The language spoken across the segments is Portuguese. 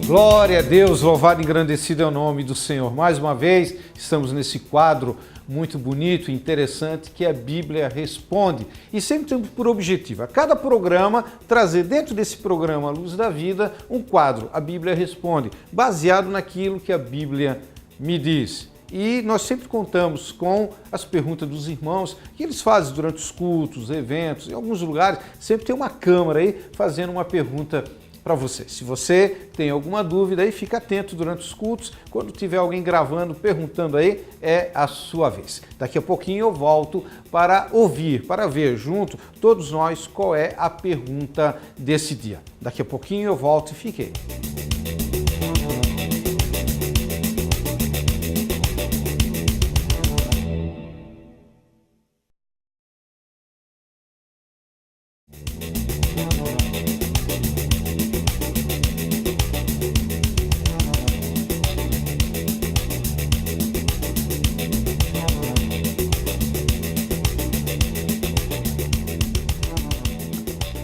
Glória a Deus, louvado e engrandecido é o nome do Senhor. Mais uma vez, estamos nesse quadro muito bonito e interessante que a Bíblia Responde. E sempre temos por objetivo, a cada programa, trazer dentro desse programa Luz da Vida, um quadro, a Bíblia Responde, baseado naquilo que a Bíblia me diz. E nós sempre contamos com as perguntas dos irmãos que eles fazem durante os cultos, eventos, em alguns lugares, sempre tem uma câmera aí fazendo uma pergunta para você. Se você tem alguma dúvida aí, fica atento durante os cultos. Quando tiver alguém gravando, perguntando aí, é a sua vez. Daqui a pouquinho eu volto para ouvir, para ver junto, todos nós, qual é a pergunta desse dia. Daqui a pouquinho eu volto e fique aí.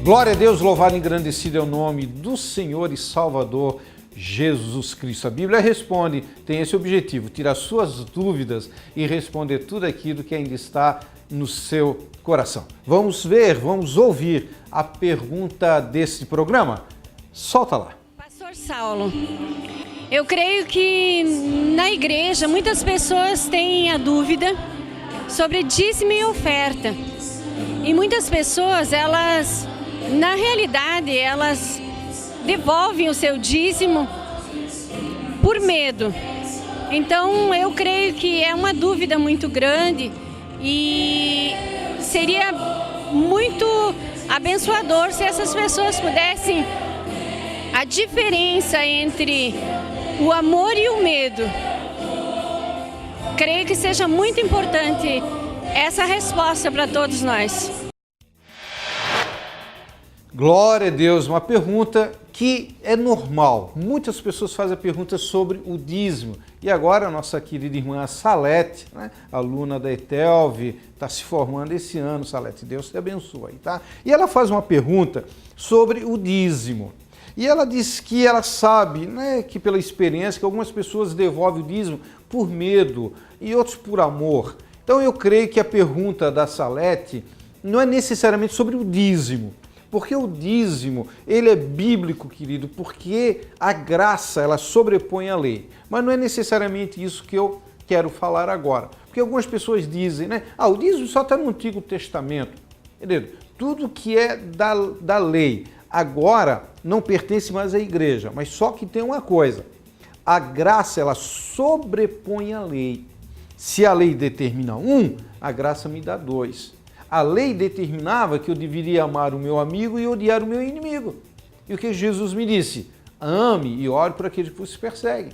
Glória a Deus, louvado e engrandecido é o nome do Senhor e Salvador Jesus Cristo. A Bíblia Responde, tem esse objetivo, tirar suas dúvidas e responder tudo aquilo que ainda está no seu coração. Vamos ver, vamos ouvir a pergunta desse programa? Solta lá. Pastor Saulo, eu creio que na igreja muitas pessoas têm a dúvida sobre dízimo e oferta. E muitas pessoas, na realidade, elas devolvem o seu dízimo por medo. Então, eu creio que é uma dúvida muito grande e seria muito abençoador se essas pessoas pudessem a diferença entre o amor e o medo. Creio que seja muito importante essa resposta para todos nós. Glória a Deus, uma pergunta que é normal. Muitas pessoas fazem a pergunta sobre o dízimo. E agora a nossa querida irmã Salete, né, aluna da ETELV, está se formando esse ano, Salete, Deus te abençoe, tá? E ela faz uma pergunta sobre o dízimo. E ela diz que ela sabe, né, que pela experiência, que algumas pessoas devolvem o dízimo por medo e outros por amor. Então eu creio que a pergunta da Salete não é necessariamente sobre o dízimo, porque o dízimo, ele é bíblico, querido, porque a graça, ela sobrepõe a lei. Mas não é necessariamente isso que eu quero falar agora. Porque algumas pessoas dizem, né? O dízimo só está no Antigo Testamento. Entendeu? Tudo que é da lei agora não pertence mais à igreja. Mas só que tem uma coisa, a graça, ela sobrepõe a lei. Se a lei determina um, a graça me dá dois. A lei determinava que eu deveria amar o meu amigo e odiar o meu inimigo. E o que Jesus me disse? Ame e ore por aqueles que vos perseguem.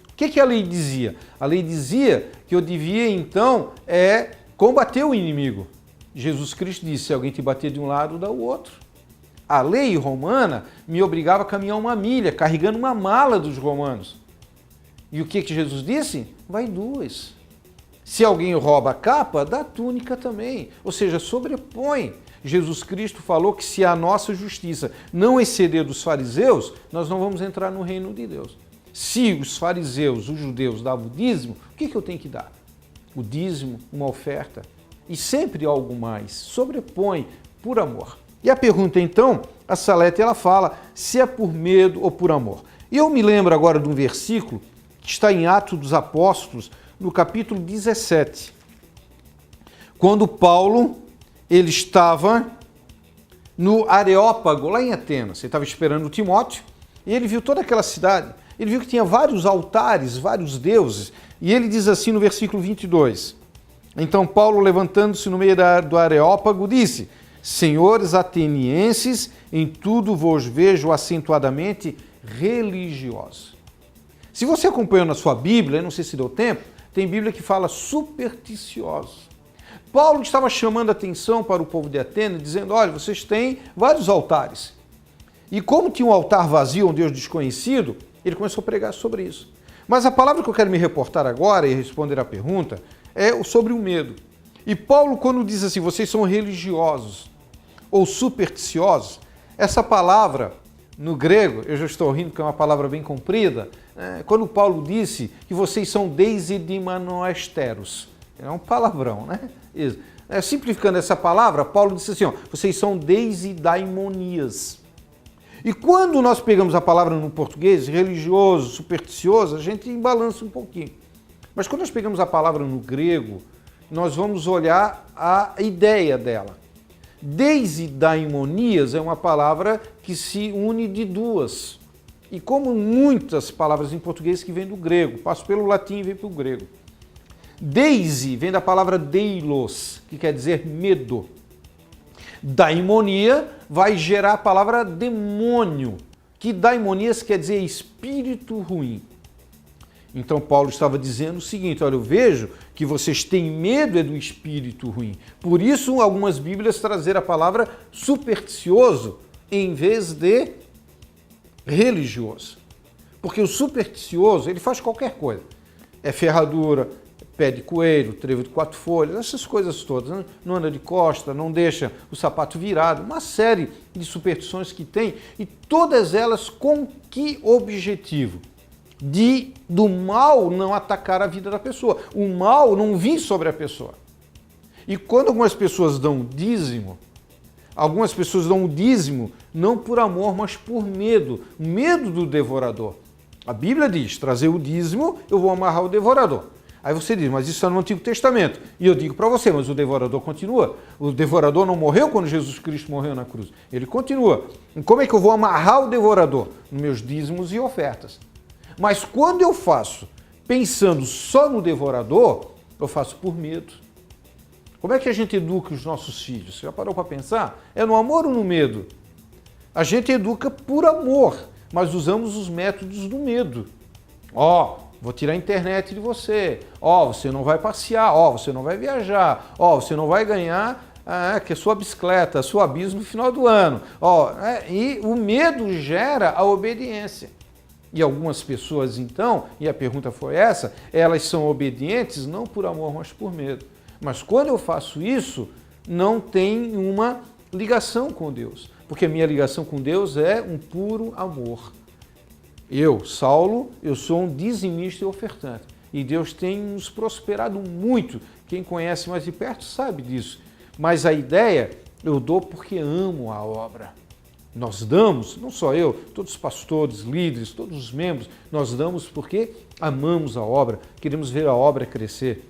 O que a lei dizia? A lei dizia que eu devia, então, combater o inimigo. Jesus Cristo disse, se alguém te bater de um lado, dá o outro. A lei romana me obrigava a caminhar uma milha, carregando uma mala dos romanos. E o que Jesus disse? Vai duas. Se alguém rouba a capa, dá a túnica também. Ou seja, sobrepõe. Jesus Cristo falou que se a nossa justiça não exceder dos fariseus, nós não vamos entrar no reino de Deus. Se os fariseus, os judeus, davam o dízimo, o que eu tenho que dar? O dízimo, uma oferta. E sempre algo mais. Sobrepõe por amor. E a pergunta então, a Salete, ela fala se é por medo ou por amor. E eu me lembro agora de um versículo que está em Atos dos Apóstolos, no capítulo 17, quando Paulo ele estava no Areópago, lá em Atenas. Ele estava esperando o Timóteo e ele viu toda aquela cidade. Ele viu que tinha vários altares, vários deuses. E ele diz assim no versículo 22. Então Paulo, levantando-se no meio do Areópago, disse, senhores atenienses, em tudo vos vejo acentuadamente religiosos. Se você acompanhou na sua Bíblia, não sei se deu tempo, tem Bíblia que fala supersticiosos. Paulo estava chamando a atenção para o povo de Atenas, dizendo, olha, vocês têm vários altares. E como tinha um altar vazio, um Deus desconhecido, ele começou a pregar sobre isso. Mas a palavra que eu quero me reportar agora e responder à pergunta é sobre o medo. E Paulo, quando diz assim, vocês são religiosos ou supersticiosos, essa palavra no grego, eu já estou rindo porque é uma palavra bem comprida, quando Paulo disse que vocês são deisidaimonoesteros, é um palavrão, né? Isso. Simplificando essa palavra, Paulo disse assim, ó, vocês são desidaimonias. E quando nós pegamos a palavra no português, religioso, supersticioso, a gente embalança um pouquinho. Mas quando nós pegamos a palavra no grego, nós vamos olhar a ideia dela. Desidaimonias é uma palavra que se une de duas. E como muitas palavras em português que vêm do grego, passo pelo latim e vem para o grego. Deisi vem da palavra deilos, que quer dizer medo. Daimonia vai gerar a palavra demônio, que daimonias quer dizer espírito ruim. Então Paulo estava dizendo o seguinte, olha, eu vejo que vocês têm medo do espírito ruim. Por isso, algumas Bíblias trazem a palavra supersticioso em vez de religioso. Porque o supersticioso, ele faz qualquer coisa. É ferradura, pé de coelho, trevo de 4 folhas, essas coisas todas. Não anda de costa, não deixa o sapato virado. Uma série de superstições que tem e todas elas com que objetivo? Do mal não atacar a vida da pessoa. O mal não vir sobre a pessoa. E quando algumas pessoas dão dízimo, algumas pessoas dão o dízimo não por amor, mas por medo. Medo do devorador. A Bíblia diz, trazer o dízimo, eu vou amarrar o devorador. Aí você diz, mas isso é no Antigo Testamento. E eu digo para você, mas o devorador continua. O devorador não morreu quando Jesus Cristo morreu na cruz. Ele continua. E como é que eu vou amarrar o devorador? Nos meus dízimos e ofertas. Mas quando eu faço pensando só no devorador, eu faço por medo. Como é que a gente educa os nossos filhos? Você já parou para pensar? É no amor ou no medo? A gente educa por amor, mas usamos os métodos do medo. Vou tirar a internet de você. Você não vai passear. Você não vai viajar. Você não vai ganhar que é sua bicicleta, sua bis no final do ano. E o medo gera a obediência. E algumas pessoas, então, e a pergunta foi essa, elas são obedientes não por amor, mas por medo. Mas quando eu faço isso, não tem uma ligação com Deus, porque a minha ligação com Deus é um puro amor. Eu, Saulo, eu sou um dizimista e ofertante, e Deus tem nos prosperado muito. Quem conhece mais de perto sabe disso. Mas a ideia, eu dou porque amo a obra. Nós damos, não só eu, todos os pastores, líderes, todos os membros, nós damos porque amamos a obra, queremos ver a obra crescer.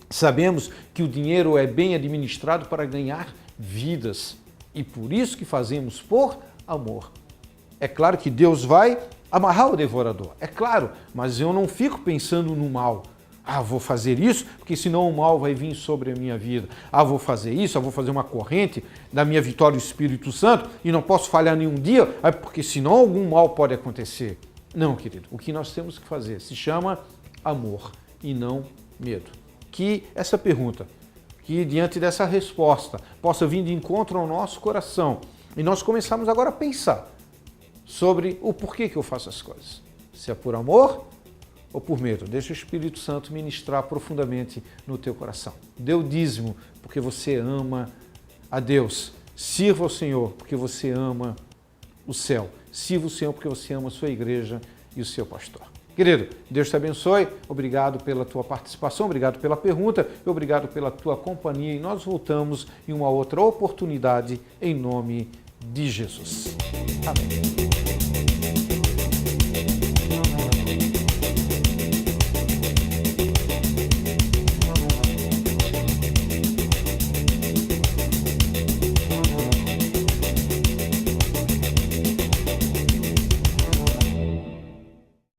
Sabemos que o dinheiro é bem administrado para ganhar vidas e por isso que fazemos por amor. É claro que Deus vai amarrar o devorador, é claro, mas eu não fico pensando no mal. Vou fazer isso, porque senão o mal vai vir sobre a minha vida. Vou fazer isso, vou fazer uma corrente da minha vitória do Espírito Santo e não posso falhar nenhum dia, porque senão algum mal pode acontecer. Não, querido, o que nós temos que fazer se chama amor e não medo. Que essa pergunta, que diante dessa resposta, possa vir de encontro ao nosso coração e nós começarmos agora a pensar sobre o porquê que eu faço as coisas. Se é por amor ou por medo. Deixa o Espírito Santo ministrar profundamente no teu coração. Dê o dízimo porque você ama a Deus. Sirva ao Senhor porque você ama o céu. Sirva o Senhor porque você ama a sua igreja e o seu pastor. Querido, Deus te abençoe. Obrigado pela tua participação, obrigado pela pergunta e obrigado pela tua companhia. E nós voltamos em uma outra oportunidade em nome de Jesus. Amém.